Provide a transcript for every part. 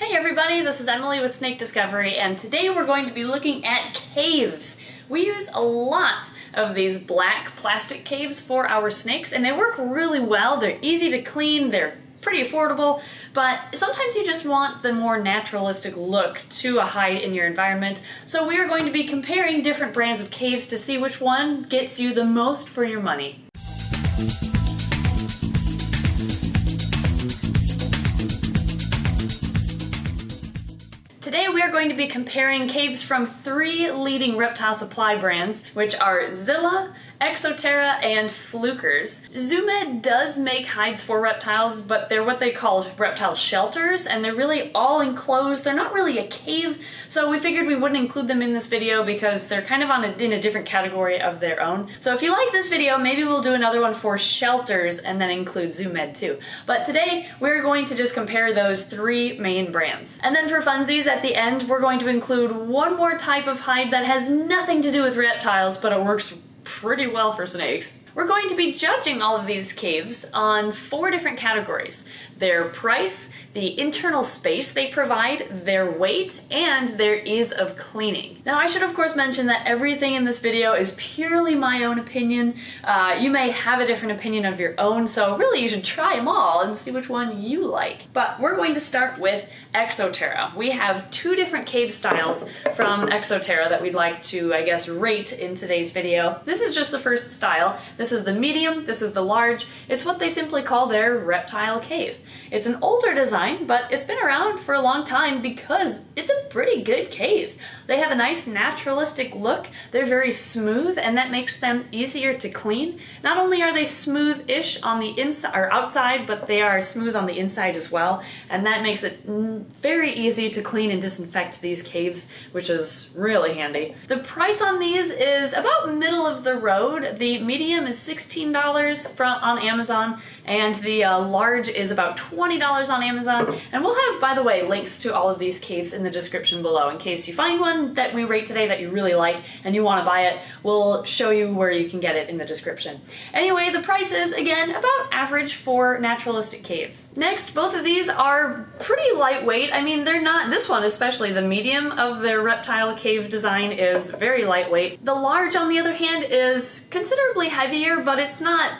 Hey everybody, this is Emily with Snake Discovery, and today we're going to be looking at caves. We use a lot of these black plastic caves for our snakes, and they work really well. They're easy to clean, they're pretty affordable, but sometimes you just want the more naturalistic look to a hide in your environment. So we are going to be comparing different brands of caves to see which one gets you the most for your money. Today we are going to be comparing caves from three leading reptile supply brands, which are Zilla, Exoterra, and Flukers. Zoo Med does make hides for reptiles, but they're what they call reptile shelters, and they're really all enclosed. They're not really a cave, so we figured we wouldn't include them in this video because they're kind of in a different category of their own. So if you like this video, maybe we'll do another one for shelters and then include Zoo Med too. But today we're going to just compare those three main brands. And then for funsies, at the end, we're going to include one more type of hide that has nothing to do with reptiles, but it works pretty well for snakes. We're going to be judging all of these caves on four different categories: their price, the internal space they provide, their weight, and their ease of cleaning. Now I should of course mention that everything in this video is purely my own opinion. You may have a different opinion of your own, so really you should try them all and see which one you like. But we're going to start with Exoterra. We have two different cave styles from Exoterra that we'd like to, I guess, rate in today's video. This is just the first style. This is the medium, this is the large. It's what they simply call their reptile cave. It's an older design, but it's been around for a long time because it's a pretty good cave. They have a nice naturalistic look, they're very smooth, and that makes them easier to clean. Not only are they smooth-ish on the inside or outside, but they are smooth on the inside as well, and that makes it very easy to clean and disinfect these caves, which is really handy. The price on these is about middle of the road. The medium is $16 on Amazon, and the large is about $20 on Amazon. And we'll have, by the way, links to all of these caves in the description below in case you find one that we rate today that you really like and you want to buy it. We'll show you where you can get it in the description. Anyway, the price is, again, about average for naturalistic caves. Next, both of these are pretty lightweight. I mean, they're not, this one especially, the medium of their reptile cave design is very lightweight. The large, on the other hand, is considerably heavier, but it's not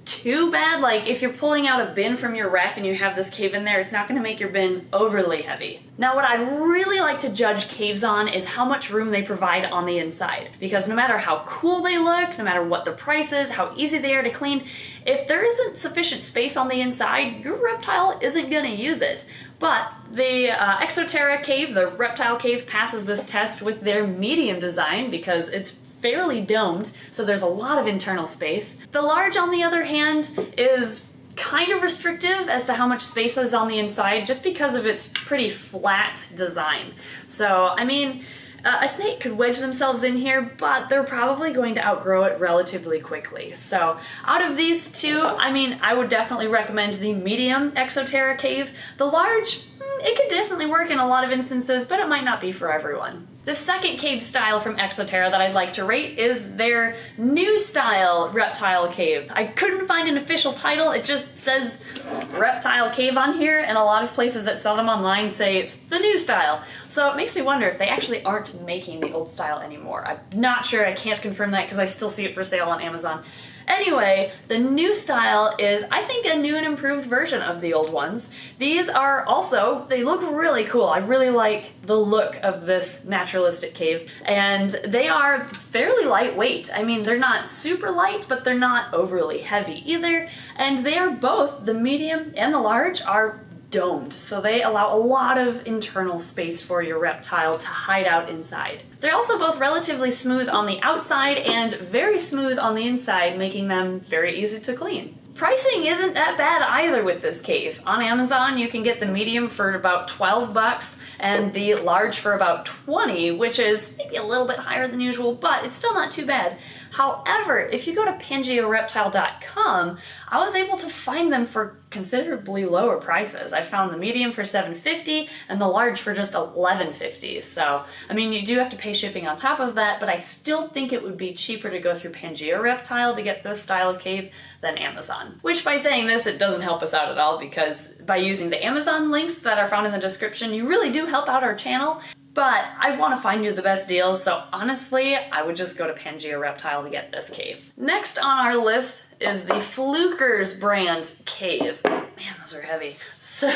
too bad. Like, if you're pulling out a bin from your rack and you have this cave in there, it's not going to make your bin overly heavy. Now, what I really like to judge caves on is how much room they provide on the inside. Because no matter how cool they look, no matter what the price is, how easy they are to clean, if there isn't sufficient space on the inside, your reptile isn't going to use it. But the Exoterra cave, the reptile cave, passes this test with their medium design because it's fairly domed, so there's a lot of internal space. The large, on the other hand, is kind of restrictive as to how much space is on the inside just because of its pretty flat design. So, I mean, a snake could wedge themselves in here, but they're probably going to outgrow it relatively quickly. So out of these two, I mean, I would definitely recommend the medium Exoterra cave. The large, it could definitely work in a lot of instances, but it might not be for everyone. The second cave style from Exoterra that I'd like to rate is their new style reptile cave. I couldn't find an official title, it just says reptile cave on here, and a lot of places that sell them online say it's the new style. So it makes me wonder if they actually aren't making the old style anymore. I'm not sure, I can't confirm that because I still see it for sale on Amazon. Anyway, the new style is, I think, a new and improved version of the old ones. These are also, they look really cool. I really like the look of this naturalistic cave, and they are fairly lightweight. I mean, they're not super light, but they're not overly heavy either, and they are both, the medium and the large, are domed, so they allow a lot of internal space for your reptile to hide out inside. They're also both relatively smooth on the outside and very smooth on the inside, making them very easy to clean. Pricing isn't that bad either with this cave. On Amazon, you can get the medium for about 12 bucks and the large for about 20, which is maybe a little bit higher than usual, but it's still not too bad. However, if you go to PangeaReptile.com, I was able to find them for considerably lower prices. I found the medium for $7.50 and the large for just $11.50. So, I mean, you do have to pay shipping on top of that, but I still think it would be cheaper to go through Pangea Reptile to get this style of cave than Amazon. Which, by saying this, it doesn't help us out at all, because by using the Amazon links that are found in the description, you really do help out our channel. But I want to find you the best deals, so honestly, I would just go to Pangea Reptile to get this cave. Next on our list is the Flukers brand cave. Man, those are heavy. So,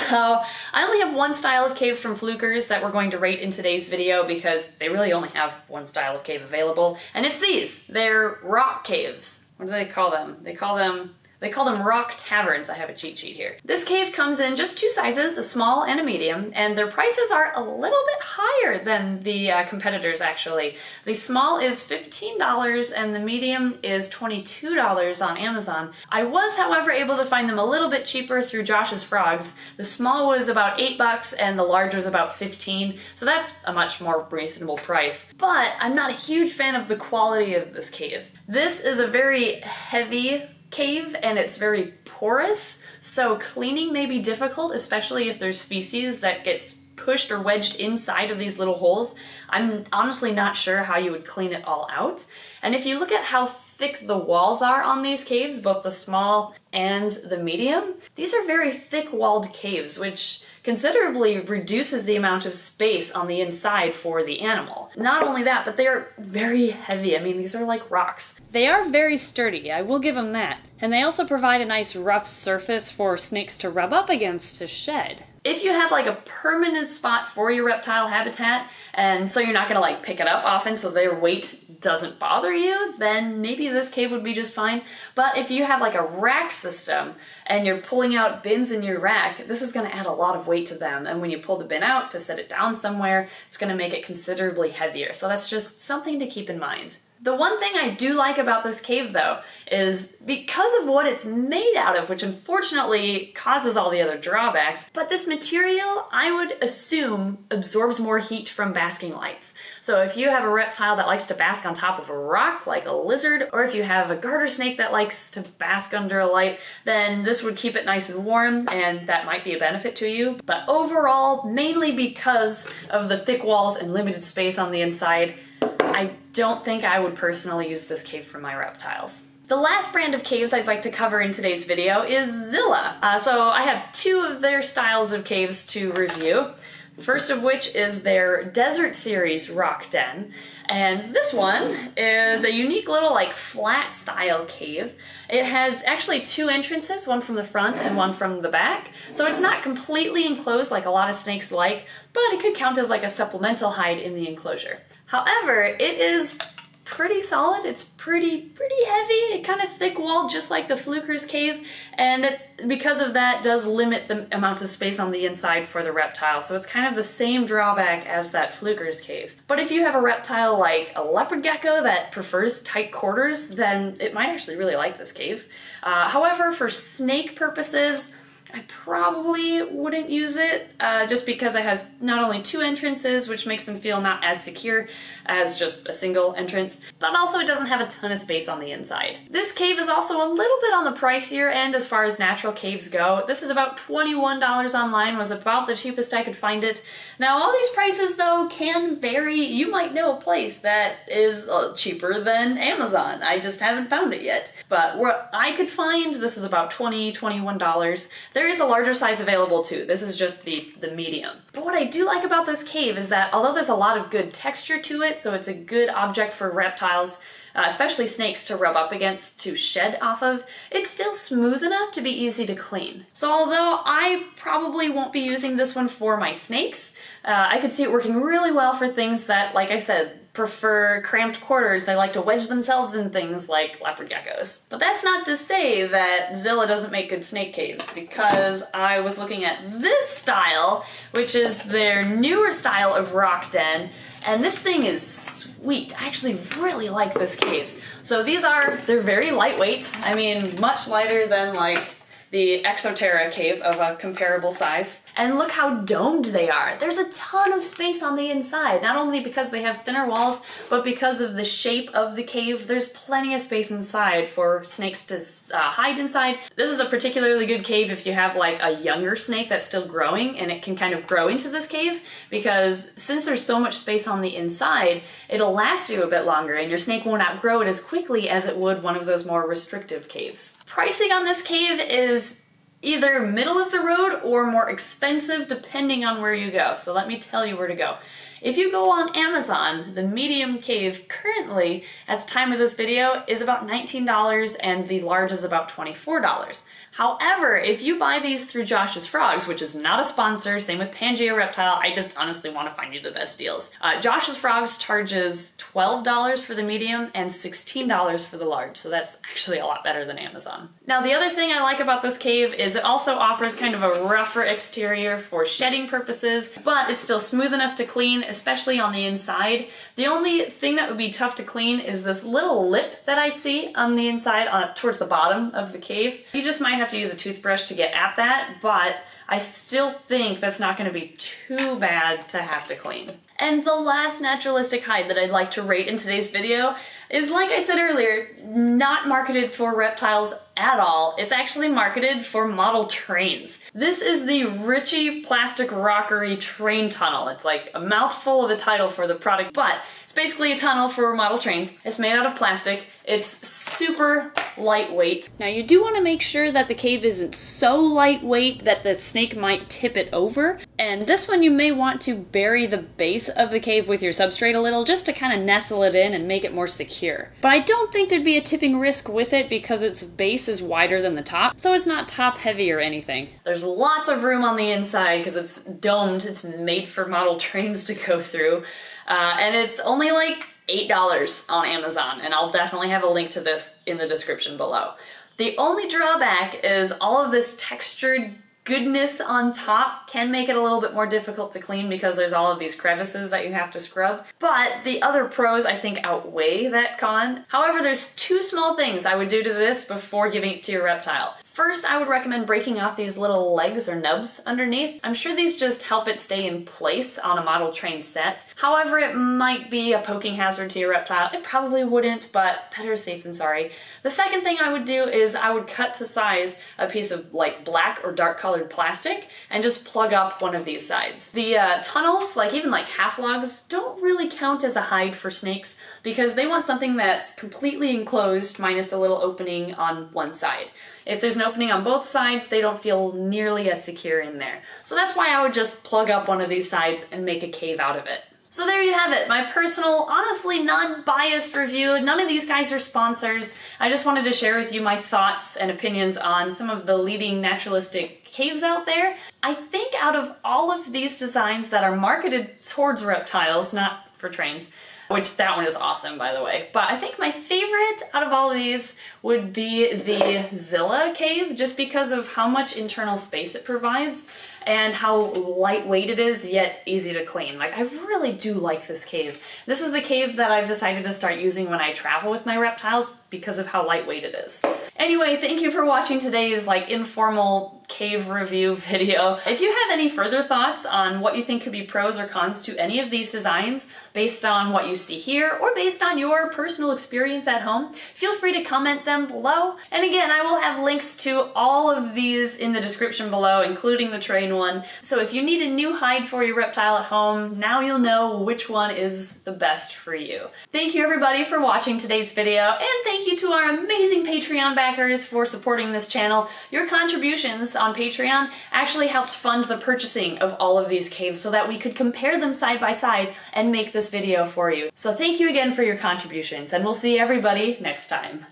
I only have one style of cave from Flukers that we're going to rate in today's video because they really only have one style of cave available, and it's these. They're rock caves. What do they call them? They call them rock taverns. I have a cheat sheet here. This cave comes in just two sizes, a small and a medium, and their prices are a little bit higher than the competitors actually. The small is $15 and the medium is $22 on Amazon. I was, however, able to find them a little bit cheaper through Josh's Frogs. The small was about $8 and the large was about $15, so that's a much more reasonable price. But I'm not a huge fan of the quality of this cave. This is a very heavy cave and it's very porous, so cleaning may be difficult, especially if there's feces that gets pushed or wedged inside of these little holes. I'm honestly not sure how you would clean it all out. And if you look at how thick the walls are on these caves, both the small and the medium, these are very thick-walled caves, which considerably reduces the amount of space on the inside for the animal. Not only that, but they are very heavy. I mean, these are like rocks. They are very sturdy, I will give them that. And they also provide a nice rough surface for snakes to rub up against to shed. If you have like a permanent spot for your reptile habitat, and so you're not gonna like pick it up often so their weight doesn't bother you, then maybe this cave would be just fine. But if you have like a rack system and you're pulling out bins in your rack, this is gonna add a lot of weight to them. And when you pull the bin out to set it down somewhere, it's gonna make it considerably heavier. So that's just something to keep in mind. The one thing I do like about this cave, though, is because of what it's made out of, which unfortunately causes all the other drawbacks, but this material, I would assume, absorbs more heat from basking lights. So if you have a reptile that likes to bask on top of a rock, like a lizard, or if you have a garter snake that likes to bask under a light, then this would keep it nice and warm, and that might be a benefit to you. But overall, mainly because of the thick walls and limited space on the inside, I don't think I would personally use this cave for my reptiles. The last brand of caves I'd like to cover in today's video is Zilla. So I have two of their styles of caves to review. The first of which is their Desert Series Rock Den. And this one is a unique little like flat style cave. It has actually two entrances, one from the front and one from the back. So it's not completely enclosed like a lot of snakes like, but it could count as like a supplemental hide in the enclosure. However, it is pretty solid. It's pretty heavy. It kind of thick-walled, just like the Flukers cave, and it, because of that, does limit the amount of space on the inside for the reptile. So it's kind of the same drawback as that Flukers cave. But if you have a reptile like a leopard gecko that prefers tight quarters, then it might actually really like this cave. However, for snake purposes, I probably wouldn't use it just because it has not only two entrances, which makes them feel not as secure as just a single entrance, but also it doesn't have a ton of space on the inside. This cave is also a little bit on the pricier end as far as natural caves go. This is about $21 online, was about the cheapest I could find it. Now all these prices though can vary. You might know a place that is cheaper than Amazon. I just haven't found it yet. But what I could find, this was about $20, $21. There is a larger size available too. This is just the medium. But what I do like about this cave is that although there's a lot of good texture to it, so it's a good object for reptiles, especially snakes, to rub up against to shed off of, it's still smooth enough to be easy to clean. So although I probably won't be using this one for my snakes, I could see it working really well for things that, like I said, prefer cramped quarters. They like to wedge themselves in things like leopard geckos. But that's not to say that Zilla doesn't make good snake caves, because I was looking at this style, which is their newer style of rock den, and this thing is sweet. I actually really like this cave. So they're very lightweight. I mean, much lighter than like the Exoterra cave of a comparable size. And look how domed they are. There's a ton of space on the inside, not only because they have thinner walls, but because of the shape of the cave. There's plenty of space inside for snakes to hide inside. This is a particularly good cave if you have like a younger snake that's still growing and it can kind of grow into this cave, because since there's so much space on the inside, it'll last you a bit longer and your snake won't outgrow it as quickly as it would one of those more restrictive caves. Pricing on this cave is either middle of the road or more expensive depending on where you go. So let me tell you where to go. If you go on Amazon, the medium cave currently, at the time of this video, is about $19 and the large is about $24. However, if you buy these through Josh's Frogs, which is not a sponsor, same with Pangea Reptile, I just honestly want to find you the best deals. Josh's Frogs charges $12 for the medium and $16 for the large, so that's actually a lot better than Amazon. Now, the other thing I like about this cave is it also offers kind of a rougher exterior for shedding purposes, but it's still smooth enough to clean, especially on the inside. The only thing that would be tough to clean is this little lip that I see on the inside, towards the bottom of the cave. You just might have to use a toothbrush to get at that, but I still think that's not going to be too bad to have to clean. And the last naturalistic hide that I'd like to rate in today's video is, like I said earlier, not marketed for reptiles at all. It's actually marketed for model trains. This is the Ritchie Plastic Rockery Train Tunnel. It's like a mouthful of a title for the product, but it's basically a tunnel for model trains. It's made out of plastic. It's super lightweight. Now you do want to make sure that the cave isn't so lightweight that the snake might tip it over. And this one you may want to bury the base of the cave with your substrate a little just to kind of nestle it in and make it more secure. But I don't think there'd be a tipping risk with it because its base is wider than the top, so it's not top heavy or anything. There's lots of room on the inside because it's domed. It's made for model trains to go through. And it's only like $8 on Amazon, and I'll definitely have a link to this in the description below. The only drawback is all of this textured goodness on top can make it a little bit more difficult to clean because there's all of these crevices that you have to scrub. But the other pros, I think, outweigh that con. However, there's two small things I would do to this before giving it to your reptile. First, I would recommend breaking off these little legs or nubs underneath. I'm sure these just help it stay in place on a model train set. However, it might be a poking hazard to your reptile. It probably wouldn't, but better safe than sorry. The second thing I would do is I would cut to size a piece of like black or dark colored plastic and just plug up one of these sides. The tunnels, like even like half logs, don't really count as a hide for snakes because they want something that's completely enclosed minus a little opening on one side. If there's an opening on both sides, they don't feel nearly as secure in there. So that's why I would just plug up one of these sides and make a cave out of it. So there you have it, my personal, honestly non-biased review. None of these guys are sponsors. I just wanted to share with you my thoughts and opinions on some of the leading naturalistic caves out there. I think out of all of these designs that are marketed towards reptiles, not for trains, which that one is awesome, by the way. But I think my favorite out of all of these would be the Zilla cave, just because of how much internal space it provides and how lightweight it is, yet easy to clean. Like, I really do like this cave. This is the cave that I've decided to start using when I travel with my reptiles because of how lightweight it is. Anyway, thank you for watching today's like informal cave review video. If you have any further thoughts on what you think could be pros or cons to any of these designs based on what you see here or based on your personal experience at home, feel free to comment them below. And again, I will have links to all of these in the description below, including the train one. So if you need a new hide for your reptile at home, now you'll know which one is the best for you. Thank you everybody for watching today's video, and thank you to our amazing Patreon backers for supporting this channel. Your contributions on Patreon actually helped fund the purchasing of all of these caves so that we could compare them side by side and make this video for you. So thank you again for your contributions, and we'll see everybody next time.